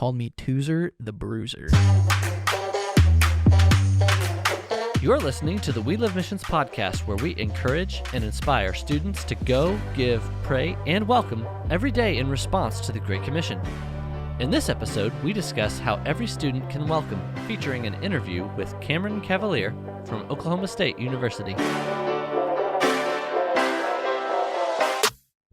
called me Toozer the Bruiser. You're listening to the We Live Missions podcast, where we encourage and inspire students to go, give, pray, and welcome every day in response to the Great Commission. In this episode, we discuss how every student can welcome, featuring an interview with Cameraon Cavalliere from Oklahoma State University.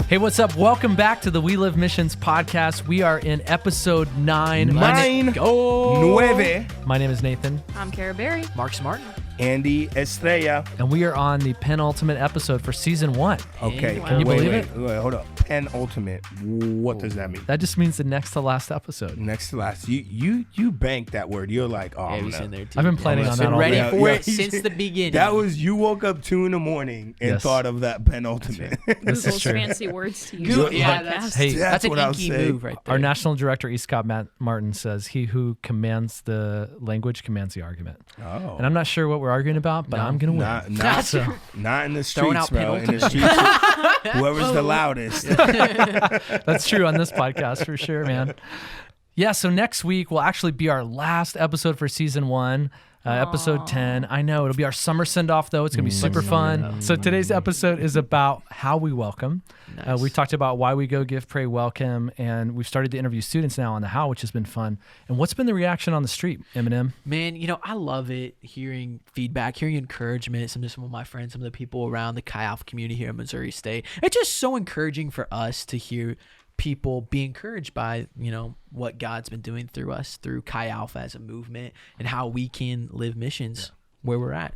Hey, what's up? Welcome back to the We Live Missions podcast. We are in episode 9. Nueve. My name is Nathan. I'm Cara Berry. Mark Martin. Andy Estrella. And we are on the penultimate episode for season 1. Okay. Can you believe it? Wait, hold up. Penultimate. What does that mean? That just means the next to last episode. Next to last. You bank that word. You're like, oh, Yeah, no. he's in there too. I've been planning on that Been all ready day. for Yeah, it since the beginning. That was, you woke up 2 a.m. and Yes. thought of that penultimate. This is Those true. fancy words to use. Good. on the Yeah, podcast. Hey, that's an what I was inky saying. move right there. Our national director, E. Scott Martin, says, "He who commands the language commands the argument." Oh. And I'm not sure what we're arguing about, but No. I'm going to win. Not in the Throwing streets, out bro. In the penultimate. streets, whoever's the loudest. That's true on this podcast for sure, man. Yeah, so next week will actually be our last episode for season 1, episode 10. I know, it'll be our summer send-off, though. It's going to be super fun. So today's episode is about how we welcome. Nice. We talked about why we go, give, pray, welcome, and we've started to interview students now on the how, which has been fun. And what's been the reaction on the street, Eminem? Man, I love it, hearing feedback, hearing encouragement. Some of my friends, some of the people around the Chi Alpha community here in Missouri State. It's just so encouraging for us to hear people be encouraged by, what God's been doing through us, through Chi Alpha as a movement, and how we can live missions where we're at.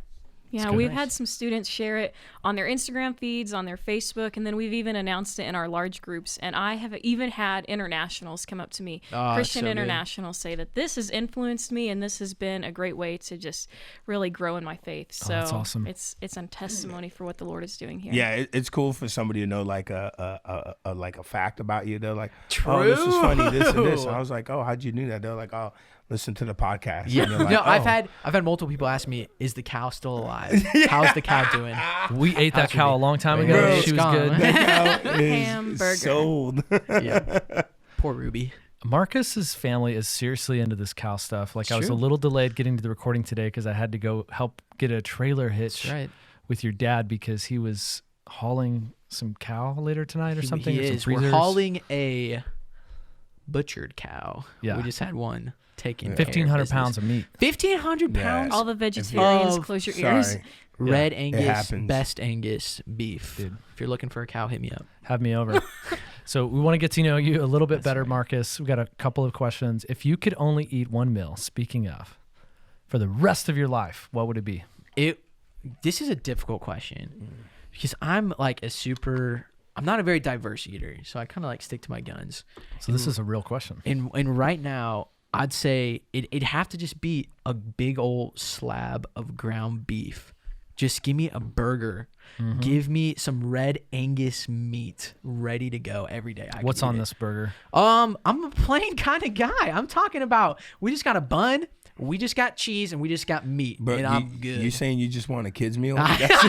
Yeah, we've had some students share it on their Instagram feeds, on their Facebook, and then we've even announced it in our large groups. And I have even had internationals come up to me, Christian so good. internationals, say that this has influenced me and this has been a great way to just really grow in my faith. So that's awesome. it's a testimony for what the Lord is doing here. Yeah, it's cool for somebody to know like a fact about you. They're like, True. oh, this is funny, this and this. And I was like, oh, how'd you do that? They're like, oh, listen to the podcast. Yeah, And you're like, no, oh. I've had multiple people ask me, "Is the cow still alive? How's the cow doing?" We ate that cow a long time ago. Bro, she it's was gone. good. That cow is Hamburger. sold. Yeah, poor Ruby. Marcus's family is seriously into this cow stuff. Like, I was a True. little delayed getting to the recording today because I had to go help get a trailer hitch That's right. with your dad because he was hauling some cow later tonight or something. He or some is. We're freezers. hauling a butchered cow. Yeah. We just had one taken. 1,500 pounds of meat. 1,500 Yeah. pounds. All the vegetarians, Oh, close your ears. Sorry. Red It Angus, happens. best Angus beef. Dude. If you're looking for a cow, hit me up. Have me over. So we want to get to know you a little bit better, Marcus. We've got a couple of questions. If you could only eat one meal, speaking of, for the rest of your life, what would it be? This is a difficult question because I'm not a very diverse eater, so I kind of stick to my guns. So this is a real question. And right now, I'd say it'd have to just be a big old slab of ground beef. Just give me a burger. Mm-hmm. Give me some red Angus meat ready to go every day. What's on this burger? I'm a plain kind of guy. I'm talking about we just got a bun, we just got cheese, and we just got meat, But and I'm good. You saying you just want a kid's meal? That's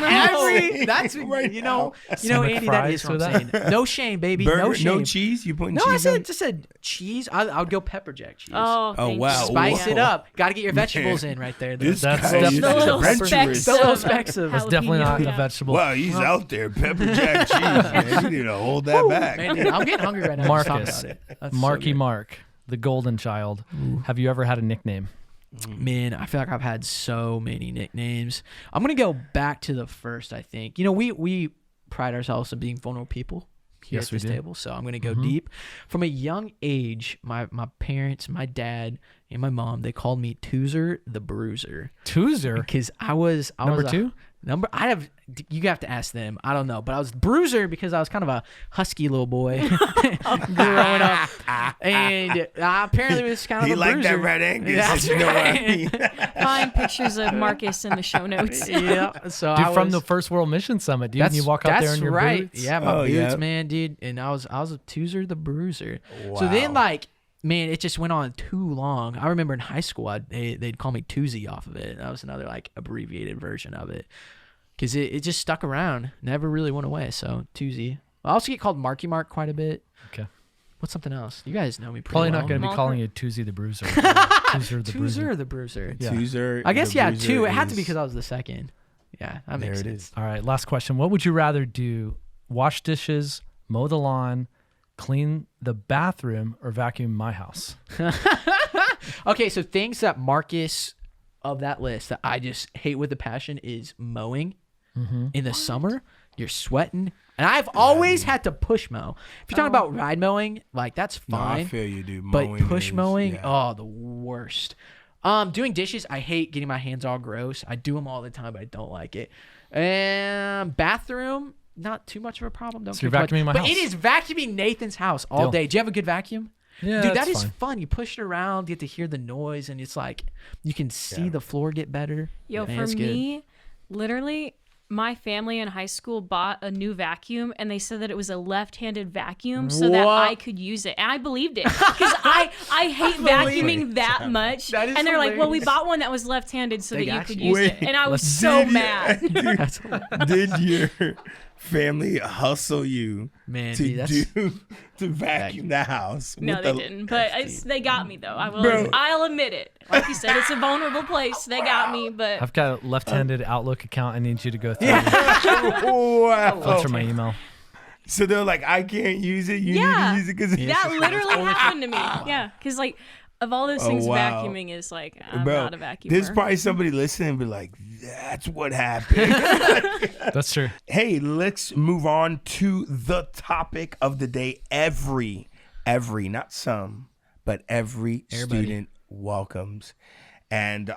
Right you now. know, Some Andy. That fries is what with I'm saying. No shame, baby. Burger, no shame. no cheese? You putting No, I cheese on? just said cheese. I would go pepper jack cheese. Oh, thank wow. you. Spice it Wow. up. Got to get your vegetables in right there. This That's guy is definitely- The little adventurous. specks. The little specks of That's definitely not a Jalapeno, yeah. vegetable. Wow, he's out there. Pepper jack cheese, man. You need to hold that back. Man, dude, I'm getting hungry right now. just talking Marcus, about it. That's so Marky good. Mark, the golden child. Have you ever had a nickname? Man, I feel like I've had so many nicknames. I'm gonna go back to the first. I think we pride ourselves on being vulnerable people here Yes, at we this do. table. So I'm gonna go deep. From a young age, my parents, my dad, and my mom, they called me Toozer the Bruiser Toozer. because I was Number a- two? You have to ask them. I don't know, but I was Bruiser because I was kind of a husky little boy growing up, and apparently it was kind of He a liked bruiser. that red Angus. That's You know what I right. mean? Find pictures of Marcus in the show notes. Yeah, so Dude, I from was, the First World Mission Summit, dude. And you walk out there in your right. boots. Yeah, my Oh, boots, yeah. man, dude. And I was a Toozer the Bruiser. So then, man, it just went on too long. I remember in high school, they'd call me Toozy off of it. That was another abbreviated version of it because it just stuck around, never really went away. So Toozy. I also get called Marky Mark quite a bit. Okay. What's something else? You guys know me pretty Probably well. not going to be Malker. calling you Toozy the Bruiser. Toozer the Bruiser. Toozer the Bruiser. Yeah. Toozer, I guess, the yeah, Bruiser two. It had to be is- because I was the second. Yeah, that makes There it sense. is. All right, last question. What would you rather do? Wash dishes, mow the lawn, clean the bathroom, or vacuum my house? Okay, so things that Marcus of that list that I just hate with a passion is mowing. In the summer, you're sweating. And I've always had to push mow. If you're talking about ride mowing, like that's No, fine. I feel you, dude. But Mowing push is- mowing, yeah. oh, the worst. Doing dishes, I hate getting my hands all gross. I do them all the time, but I don't like it. And bathroom, not too much of a problem. Don't So you're care too vacuuming my much. house. But it is vacuuming Nathan's house all Deal. day. Do you have a good vacuum? Yeah, Dude, that that's is fine. fun. You push it around, get to hear the noise, and it's like you can see the floor get better. Yo, Man, for it's good. me, literally, my family in high school bought a new vacuum, and they said that it was a left-handed vacuum so that What? I could use it, and I believed it because I hate vacuuming that much. That is and they're like, "Well, we hilarious. bought one that was left-handed so They that you got could you. use it," and I was so Did you- mad. Dude, That's hilarious. did your family hustle you Man, to dude, that's to vacuum the house? No, with they the- didn't, but they got me though. Bro. I'll admit it. Like you said, it's a vulnerable place. They got me, but I've got a left-handed Outlook account. I need you to go through Wow. filter my email. So they're like, I can't use it. You Yeah. need to use it because that literally happened to me. Yeah, because like of all those Oh, things, wow. vacuuming is like I'm Bro, not a vacuumer. there's probably somebody listening and be like, that's what happened. That's true. Hey, let's move on to the topic of the day. Every, not some, but every student welcomes. And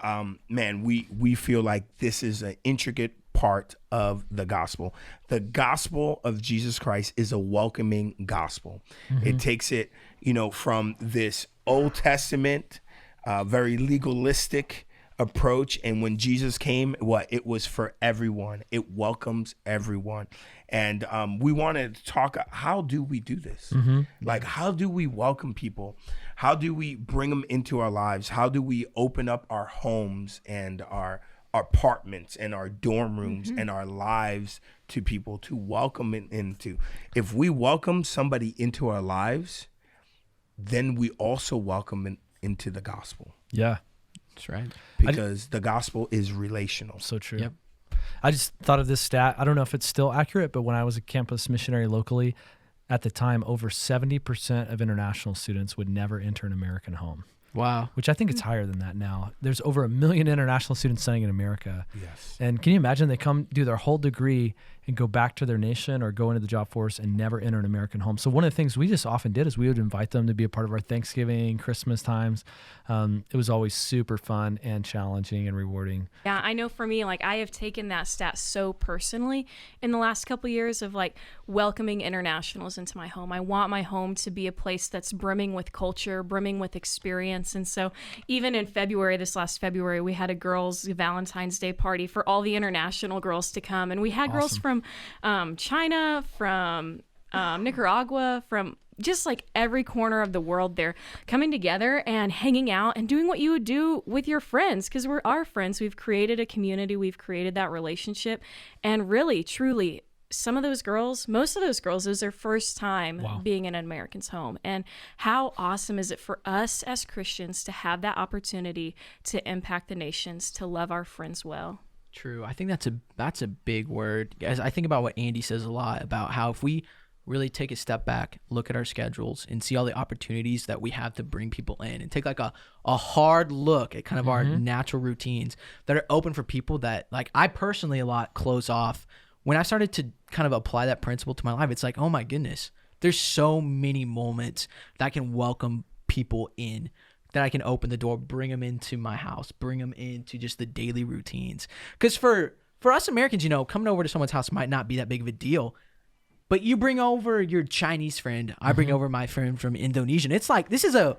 man, we feel like this is an intricate part of the gospel. The gospel of Jesus Christ is a welcoming gospel. It takes it, from this Old Testament, very legalistic approach. And when Jesus came, it was for everyone. It welcomes everyone. And we wanted to talk, how do we do this? Like, how do we welcome people? How do we bring them into our lives? How do we open up our homes and our apartments and our dorm rooms and our lives to people, to welcome it into? If we welcome somebody into our lives, then we also welcome them into the gospel, Yeah, That's right. because the gospel is relational. so true. Yep. I just thought of this stat. I don't know if it's still accurate, but when I was a campus missionary locally, at the time, over 70% of international students would never enter an American home, Wow. which I think it's higher than that now. There's over 1 million international students studying in America. Yes. And can you imagine they come do their whole degree and go back to their nation or go into the job force and never enter an American home? So one of the things we just often did is we would invite them to be a part of our Thanksgiving, Christmas times. It was always super fun and challenging and rewarding. Yeah, I know for me, like I have taken that stat so personally in the last couple years of like welcoming internationals into my home. I want my home to be a place that's brimming with culture, brimming with experience. And so even in February, this last February, we had a girls' Valentine's Day party for all the international girls to come. And we had girls from China, from Nicaragua, from just like every corner of the world there, coming together and hanging out and doing what you would do with your friends, because we're our friends. We've created a community, we've created that relationship. And really, truly, some of those girls, most of those girls, it was their first time being in an American's home. And how awesome is it for us as Christians to have that opportunity to impact the nations, to love our friends well? True. I think that's a big word. Guys, I think about what Andy says a lot about how if we really take a step back, look at our schedules and see all the opportunities that we have to bring people in and take like a hard look at kind of our natural routines that are open for people that, like, I personally a lot close off. When I started to kind of apply that principle to my life, it's like, oh my goodness, there's so many moments that I can welcome people in, that I can open the door, bring them into my house, bring them into just the daily routines. Because for us Americans, coming over to someone's house might not be that big of a deal. But you bring over your Chinese friend, I bring over my friend from Indonesia. It's like this is a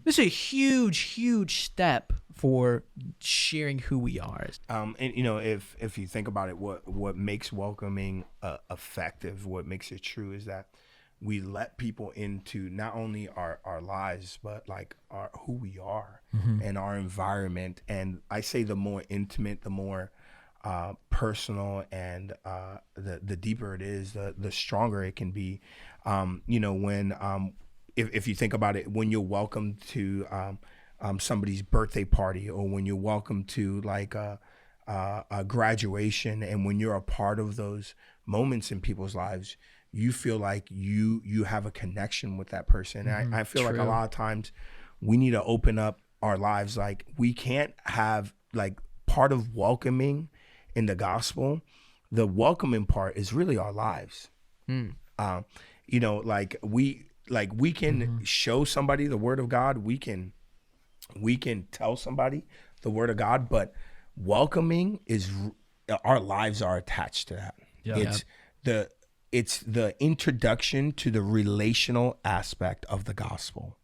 huge, huge step for sharing who we are. And if you think about it, what makes welcoming effective, what makes it true, is that we let people into not only our lives, but like who we are and our environment. And I say the more intimate, the more personal, and the deeper it is, the stronger it can be. When if you think about it, when you're welcome to somebody's birthday party, or when you're welcome to like a graduation, and when you're a part of those moments in people's lives, you feel like you have a connection with that person. And I feel like a lot of times we need to open up our lives. Like, we can't have, like, part of welcoming in the gospel, the welcoming part is really our lives. You know, like we can show somebody the word of God. We can tell somebody the word of God, but welcoming is, our lives are attached to that. Yeah. It's the introduction to the relational aspect of the gospel.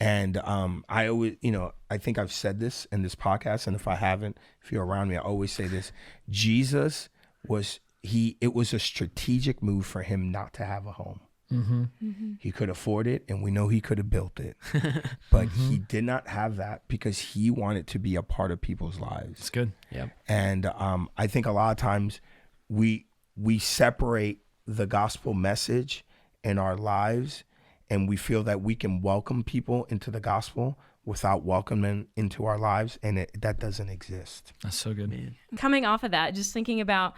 And I always, you know, I think I've said this in this podcast, and if I haven't, if you're around me, I always say this: Jesus it was a strategic move for him not to have a home. He could afford it, and we know he could have built it, but he did not have that because he wanted to be a part of people's lives. It's good. Yeah. And I think a lot of times we separate the gospel message in our lives, and we feel that we can welcome people into the gospel without welcoming into our lives, and that doesn't exist. That's so good. Man. Coming off of that, just thinking about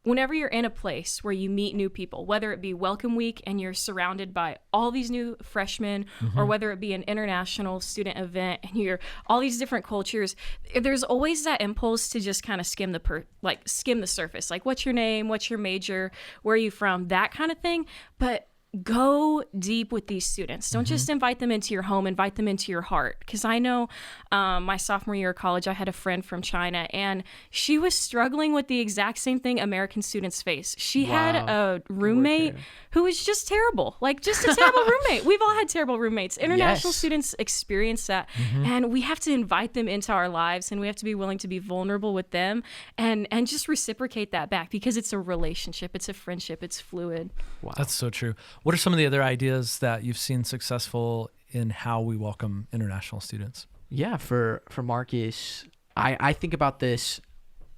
whenever you're in a place where you meet new people, whether it be Welcome Week and you're surrounded by all these new freshmen, or whether it be an international student event and you're all these different cultures, there's always that impulse to just kind of skim the surface. Like, what's your name? What's your major? Where are you from? That kind of thing. But go deep with these students. Don't just invite them into your home, invite them into your heart. Because I know my sophomore year of college, I had a friend from China, and she was struggling with the exact same thing American students face. She had a roommate who was just terrible, like just a terrible roommate. We've all had terrible roommates. International students experience that. And we have to invite them into our lives, and we have to be willing to be vulnerable with them and just reciprocate that back, because it's a relationship, it's a friendship, it's fluid. Wow. That's so true. What are some of the other ideas that you've seen successful in how we welcome international students? Yeah, for Marcus, I think about this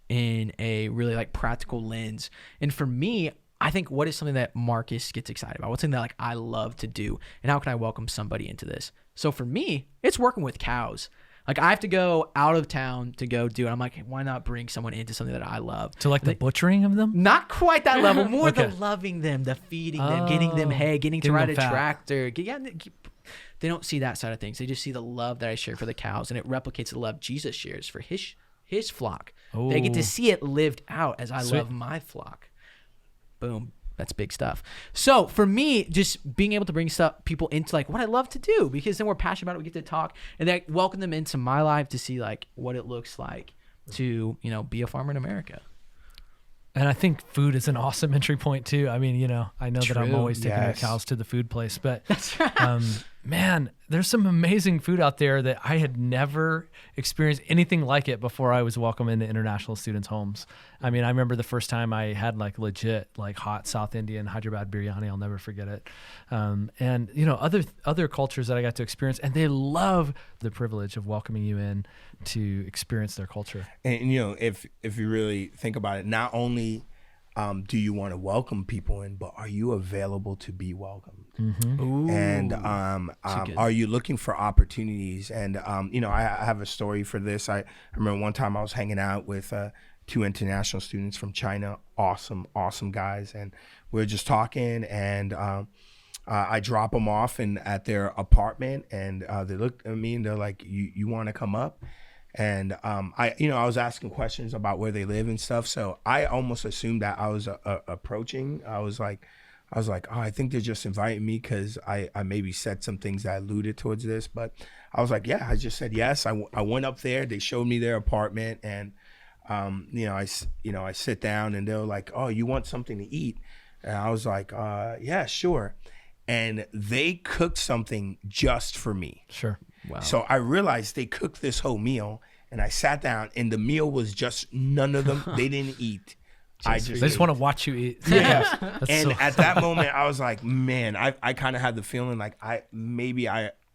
in a really like practical lens. And for me, I think what is something that Marcus gets excited about? What's something that like I love to do? And how can I welcome somebody into this? So for me, it's working with cows. Like, I have to go out of town to go do it. I'm like, hey, why not bring someone into something that I love? To like the butchering of them? Not quite that level. More the loving them, the feeding them, getting them hay, getting to ride a tractor. They don't see that side of things. They just see the love that I share for the cows, and it replicates the love Jesus shares for his flock. Ooh. They get to see it lived out as I love my flock. Boom. That's big stuff. So for me, just being able to bring people into like what I love to do, because then we're passionate about it. We get to talk and then welcome them into my life to see like what it looks like to, you know, be a farmer in America. And I think food is an awesome entry point too. I mean, you know, I know that I'm always taking the cows to the food place, but that's right. Man, there's some amazing food out there that I had never experienced anything like it before I was welcome into international students' homes. I mean, I remember the first time I had like legit like hot South Indian Hyderabad biryani. I'll never forget it. And you know, other cultures that I got to experience, and they love the privilege of welcoming you in to experience their culture. And you know, if you really think about it, not only do you want to welcome people in, but are you available to be welcomed? Mm-hmm. And are you looking for opportunities? And you know, I have a story for this. I remember one time I was hanging out with 2 international students from China, awesome guys, and we were just talking, and I drop them off at their apartment, and they looked at me and they're like, you want to come up? And I was asking questions about where they live and stuff. So I almost assumed that I was approaching. I was like, oh, I think they're just inviting me because I maybe said some things that alluded towards this. But I was like, yeah, I just said yes. I went up there. They showed me their apartment, and I sit down, and they're like, oh, you want something to eat? And I was like, yeah, sure. And they cooked something just for me. Sure. Wow. So I realized they cooked this whole meal, and I sat down, and the meal was just none of them. They didn't eat. They just want to watch you eat. Yeah. And at that moment, I was like, man, I kind of had the feeling like I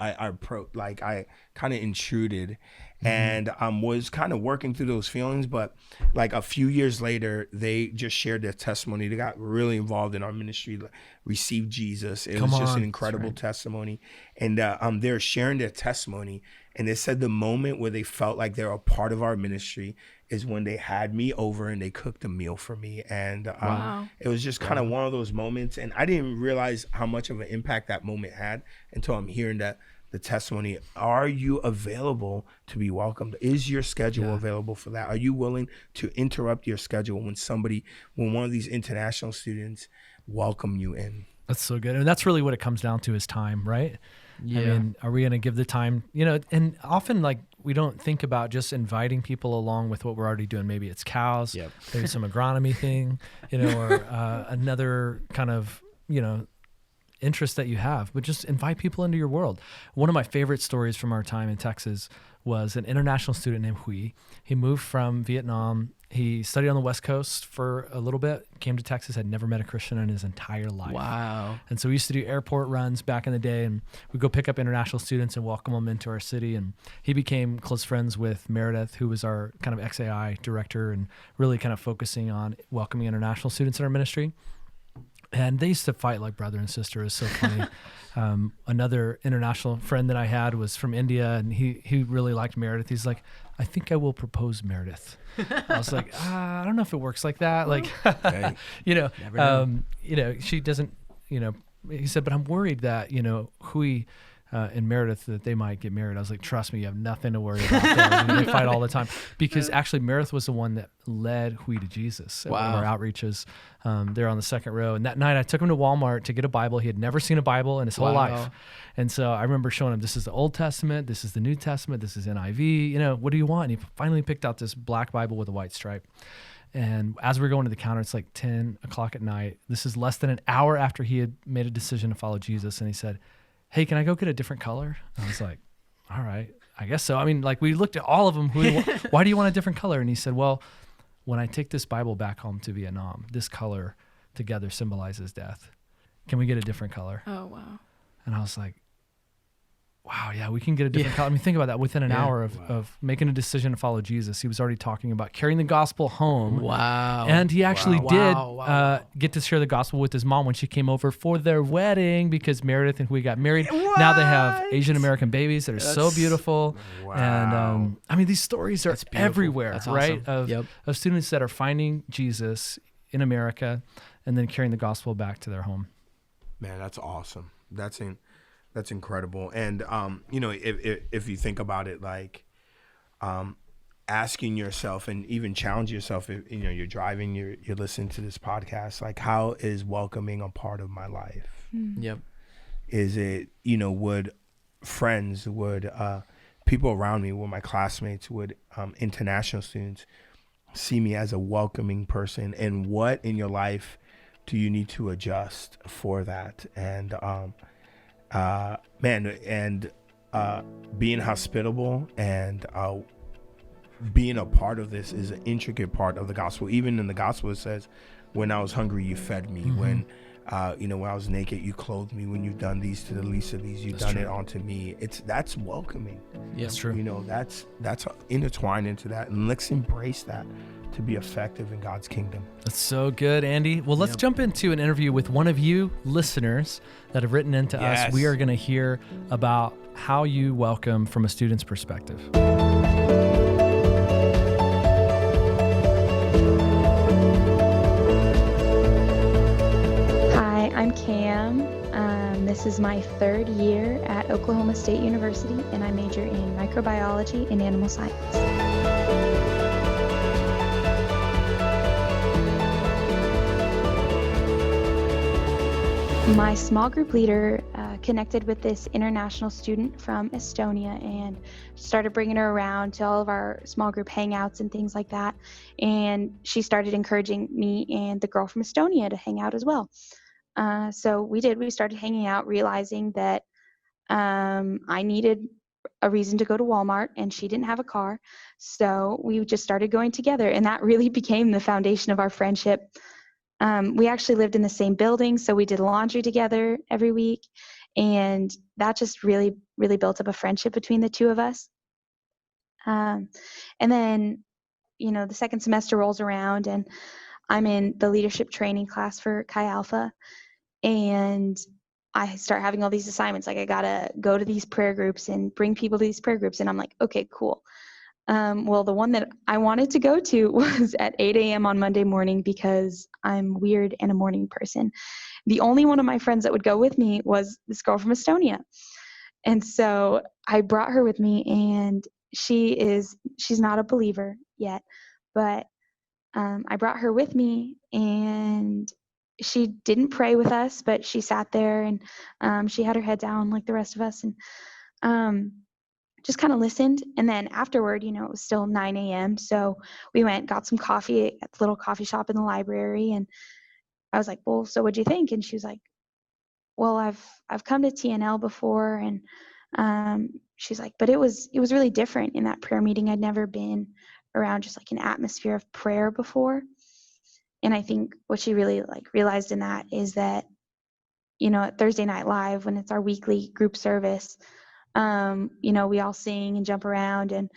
I kind of intruded, and was kind of working through those feelings. But like a few years later, they just shared their testimony. They got really involved in our ministry, received Jesus. It was just an incredible testimony, and they're sharing their testimony. And they said the moment where they felt like they were a part of our ministry is when they had me over and they cooked a meal for me. And it was just kind of one of those moments. And I didn't realize how much of an impact that moment had until I'm hearing the testimony. Are you available to be welcomed? Is your schedule available for that? Are you willing to interrupt your schedule when one of these international students welcome you in? That's so good. And that's really what it comes down to is time, right? Yeah. I mean, are we going to give the time, and often like we don't think about just inviting people along with what we're already doing. Maybe it's cows, maybe some agronomy thing, or another kind of, interest that you have, but just invite people into your world. One of my favorite stories from our time in Texas was an international student named Hui. He moved from Vietnam. He studied on the West Coast for a little bit, came to Texas, had never met a Christian in his entire life. Wow. And so we used to do airport runs back in the day, and we'd go pick up international students and welcome them into our city. And he became close friends with Meredith, who was our kind of XAI director and really kind of focusing on welcoming international students in our ministry. And they used to fight like brother and sister. It was so funny. Another international friend that I had was from India, and he really liked Meredith. He's like, I think I will propose Meredith. I was like, I don't know if it works like that. Like, she doesn't, he said, but I'm worried that, Hui and Meredith, that they might get married. I was like, trust me, you have nothing to worry about. They fight all the time. Because actually Meredith was the one that led Hui to Jesus at one of our outreaches there on the second row. And that night I took him to Walmart to get a Bible. He had never seen a Bible in his whole life. And so I remember showing him, this is the Old Testament, this is the New Testament, this is NIV, what do you want? And he finally picked out this black Bible with a white stripe. And as we're going to the counter, it's like 10 o'clock at night. This is less than an hour after he had made a decision to follow Jesus. And he said, hey, can I go get a different color? I was like, all right, I guess so. I mean, like we looked at all of them. Why do you want a different color? And he said, well, when I take this Bible back home to Vietnam, this color together symbolizes death. Can we get a different color? Oh, wow. And I was like, wow, yeah, we can get a different color. I mean, think about that. Within an hour of making a decision to follow Jesus, he was already talking about carrying the gospel home. Wow. And he actually did get to share the gospel with his mom when she came over for their wedding, because Meredith and Hui got married. What? Now they have Asian American babies that are so beautiful. Wow. And I mean, these stories are everywhere, right? Awesome. Of students that are finding Jesus in America and then carrying the gospel back to their home. Man, that's awesome. That's incredible. And, if you think about it, like asking yourself and even challenge yourself, if, you're driving, you're listening to this podcast, like how is welcoming a part of my life? Yep. Is it, would friends, would people around me, would my classmates, would international students see me as a welcoming person? And what in your life do you need to adjust for that? And, being hospitable and being a part of this is an intricate part of the gospel. Even in the gospel, it says, when I was hungry, you fed me. Mm-hmm. When I was naked, you clothed me. When you've done these to the least of these, you've done it onto me. That's welcoming. Yeah, that's true. That's intertwined into that. And let's embrace that to be effective in God's kingdom. That's so good, Andy. Well, let's jump into an interview with one of you listeners that have written into us. We are going to hear about how you welcome from a student's perspective. Hi, I'm Cam. This is my third year at Oklahoma State University, and I major in microbiology and animal science. My small group leader connected with this international student from Estonia and started bringing her around to all of our small group hangouts and things like that. And she started encouraging me and the girl from Estonia to hang out as well. So we started hanging out, realizing that I needed a reason to go to Walmart and she didn't have a car. So we just started going together, and that really became the foundation of our friendship. We actually lived in the same building, so we did laundry together every week. And that just really, really built up a friendship between the two of us. And then, the second semester rolls around and I'm in the leadership training class for Chi Alpha, and I start having all these assignments. Like, I gotta go to these prayer groups and bring people to these prayer groups. And I'm like, okay, cool. Well, the one that I wanted to go to was at 8 a.m. on Monday morning because I'm weird and a morning person. The only one of my friends that would go with me was this girl from Estonia. And so I brought her with me, and she's not a believer yet, but I brought her with me, and she didn't pray with us, but she sat there and she had her head down like the rest of us, and just kind of listened. And then afterward, it was still 9 a.m. So we went, got some coffee at the little coffee shop in the library. And I was like, well, so what'd you think? And she was like, well, I've come to TNL before. And she's like, but it was really different in that prayer meeting. I'd never been around just like an atmosphere of prayer before. And I think what she really realized in that is that, at Thursday Night Live, when it's our weekly group service, we all sing and jump around and,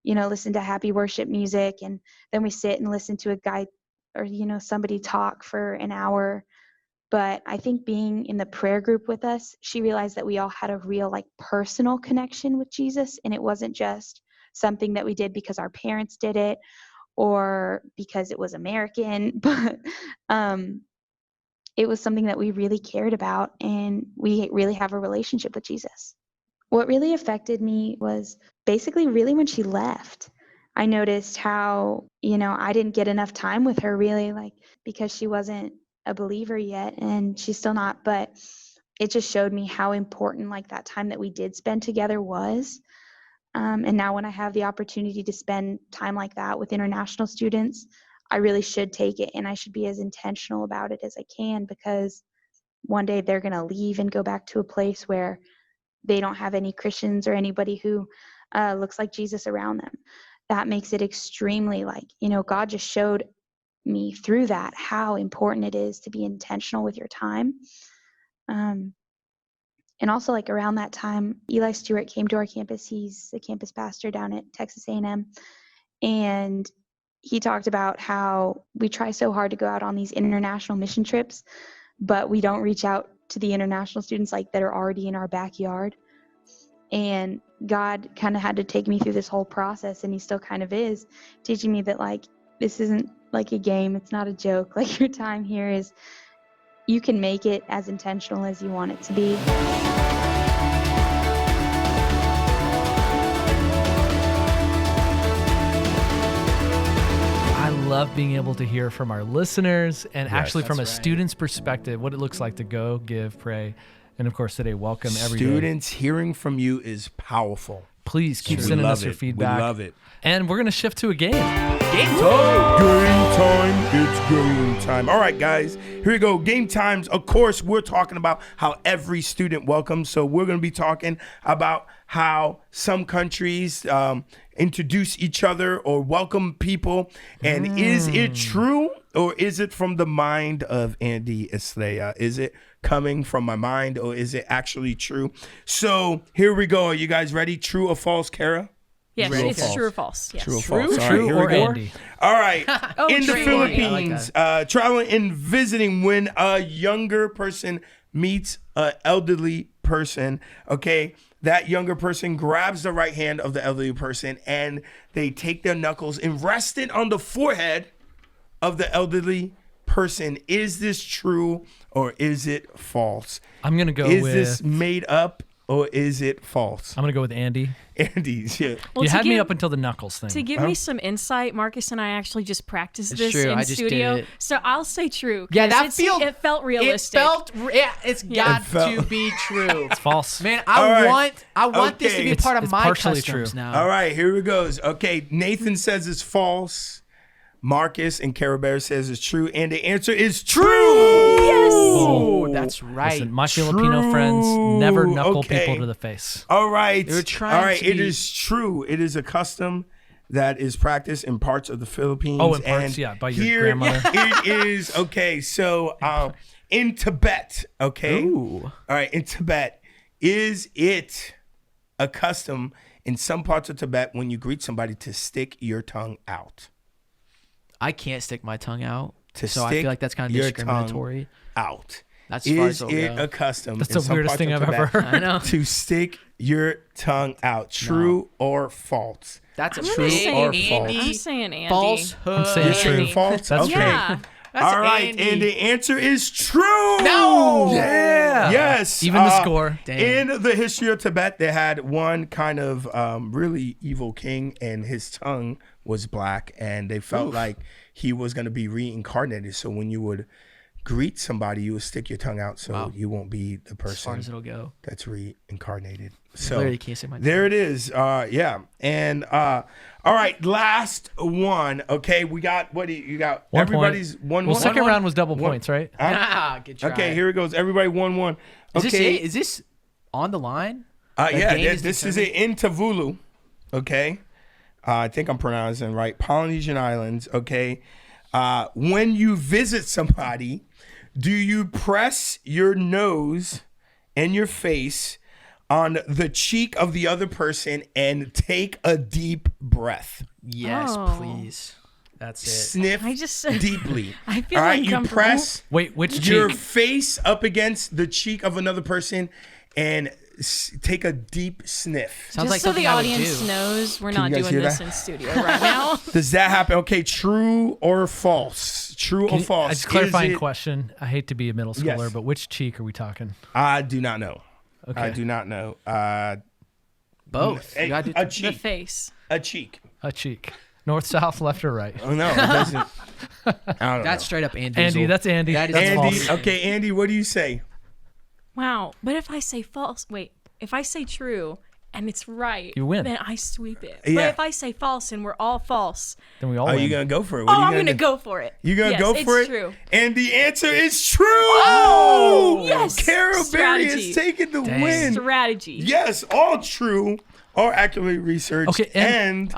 listen to happy worship music. And then we sit and listen to a guy or, somebody talk for an hour. But I think being in the prayer group with us, she realized that we all had a real personal connection with Jesus. And it wasn't just something that we did because our parents did it or because it was American, but it was something that we really cared about, and we really have a relationship with Jesus. What really affected me was basically really when she left. I noticed how, I didn't get enough time with her really, because she wasn't a believer yet, and she's still not, but it just showed me how important that time that we did spend together was. And now when I have the opportunity to spend time like that with international students, I really should take it, and I should be as intentional about it as I can, because one day they're going to leave and go back to a place where they don't have any Christians or anybody who looks like Jesus around them. That makes it extremely God just showed me through that how important it is to be intentional with your time. And also around that time, Eli Stewart came to our campus. He's the campus pastor down at Texas A&M. And he talked about how we try so hard to go out on these international mission trips, but we don't reach out to the international students that are already in our backyard. And God kind of had to take me through this whole process, and he still kind of is, teaching me that this isn't a game. It's not a joke. Your time here is, you can make it as intentional as you want it to be. I love being able to hear from our listeners and actually from a That's right. student's perspective, what it looks like to go, give, pray. And of course, today, welcome every day. Students, hearing from you is powerful. Please keep We sending love us your it. feedback. We love it. And we're going to shift to a game. Game time. It's game time. All right, guys. Here we go. Game times. Of course, we're talking about how every student welcomes. So we're going to be talking about how some countries introduce each other or welcome people. And is it true, or is it from the mind of Andy Estrella? Is it coming from my mind, or is it actually true? So here we go. Are you guys ready? True or false, Kara? Yes, True or it's false? true or false. Yes. True or false? All right, True here we or go. Andy? All right. In the true. Philippines, traveling and visiting, when a younger person meets an elderly person, okay, that younger person grabs the right hand of the elderly person and they take their knuckles and rest it on the forehead of the elderly person. Is this true or is it false? I'm going to go Is with... this made up or is it false? I'm going to go with Andy. Andy's, yeah. Well, You to had me give- up until the knuckles thing. To give me some insight, Marcus and I actually just practiced It's this true, in I just studio. did it. So I'll say true. Yeah, 'cause that it felt realistic. It's got It felt- to be true. It's false. Man, All right. I want this to Okay. be It's- part of it's my partially customs true. now. All right, here it goes. Okay, Nathan says it's false. Marcus and Cara Bear says it's true. And the answer is true. Yes. Oh, that's right. Listen, my Filipino friends never knuckle Okay. people to the face. All right. They were trying All right, to it be- is true. It is a custom that is practiced in parts of the Philippines. Oh, in parts, and yeah, by your here grandmother. It is, okay, so in Tibet, okay? Ooh. All right, in Tibet, Is it a custom in some parts of Tibet when you greet somebody to stick your tongue out? I can't stick my tongue out, To so I stick feel like that's kind of your discriminatory. Out. That's as far as Is it'll it go. a custom That's in the some weirdest parts thing of I've ever Tibet heard. I know. to stick your tongue out? True or false? That's a I'm True gonna big say or Andy false? I'm saying Andy. falsehood. I'm saying You're true. saying false? That's okay. true. Yeah. That's All right, Andy. and the answer is true. No! Yeah. Yes. Even the score. Dang. In the history of Tibet, they had one kind of really evil king, and his tongue was black, and they felt like he was going to be reincarnated. So when you would greet somebody, you would stick your tongue out so you won't be the As far person as it'll go. that's reincarnated. So Literally can't say my there it is. Yeah. And all right, last one. Okay, we got, what do you got? 1 point. Everybody's 1-1. Well, second round was double One- points, right? Good try. Okay, here it goes. Everybody 1-1. Is this Okay. it? Is this on the line? Yeah, game is this is it in Tavulu. Okay. I think I'm pronouncing right. Polynesian Islands. Okay. When you visit somebody, do you press your nose and your face on the cheek of the other person and take a deep breath? Yes, Oh. please. That's it. Sniff I just- deeply. I feel All right, you uncomfortable. press Wait, which your cheek? face up against the cheek of another person and take a deep sniff. Sounds Just like so something the I would audience do. knows we're Can not you guys doing hear this that? in studio right now. Does that happen? Okay, true or false? True or false? Just clarifying Is it- question. I hate to be a middle schooler, Yes. but which cheek are we talking? I do not know. Okay. I do not know. Both. A, You gotta do a The cheek. face. A cheek. A cheek. North, south, left, or right? Oh no, it doesn't. I don't That's know. straight up Andy. Andy, that's Andy. That is That's Andy. false. Okay, Andy, what do you say? Wow. But if I say false, wait, if I say true and it's right, You win. then I sweep it. Yeah. But if I say false and we're all false, Then we all Are win. you gonna go for it? oh, What are you I'm going to do? go for it. You gonna Yes, go for it's it? true. And the answer is true. Oh, yes. Carol Berry Strategy. is taking the Dang. win. Strategy. Yes, all true, all accurately researched, Okay, and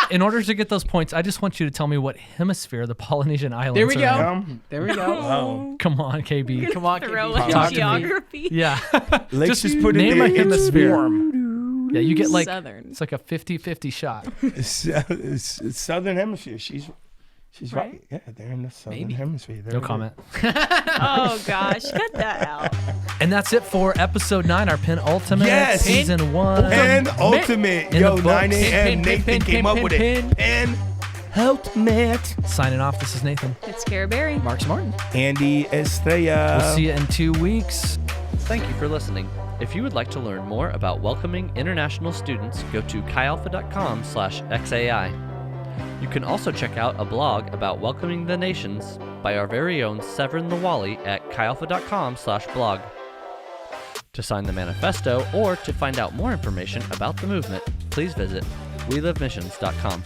in order to get those points, I just want you to tell me what hemisphere the Polynesian Islands There we are go. in. There we go. oh, Come on, KB. Come on, Throw KB. in Talk to me. geography. Yeah. let's just put it name there. a It's hemisphere. warm. Yeah, you get like, Southern. it's like a 50-50 shot. It's Southern Hemisphere. She's right. Right? Yeah, they're in the Southern Maybe. Hemisphere. There No it is. comment. Oh, gosh. Cut that out. And that's it for episode 9, our penultimate Yes. season 1. And ultimate. In Yo, the 9 books. a.m. Nathan came up with it. And ultimate. Signing off, this is Nathan. It's Cara Berry. Mark's Martin. Andy Estrella. We'll see you in 2 weeks. Thank you for listening. If you would like to learn more about welcoming international students, go to chialpha.com/xai. You can also check out a blog about welcoming the nations by our very own Severin Lwali at chialpha.com/blog. To sign the manifesto or to find out more information about the movement, please visit welivmissions.com.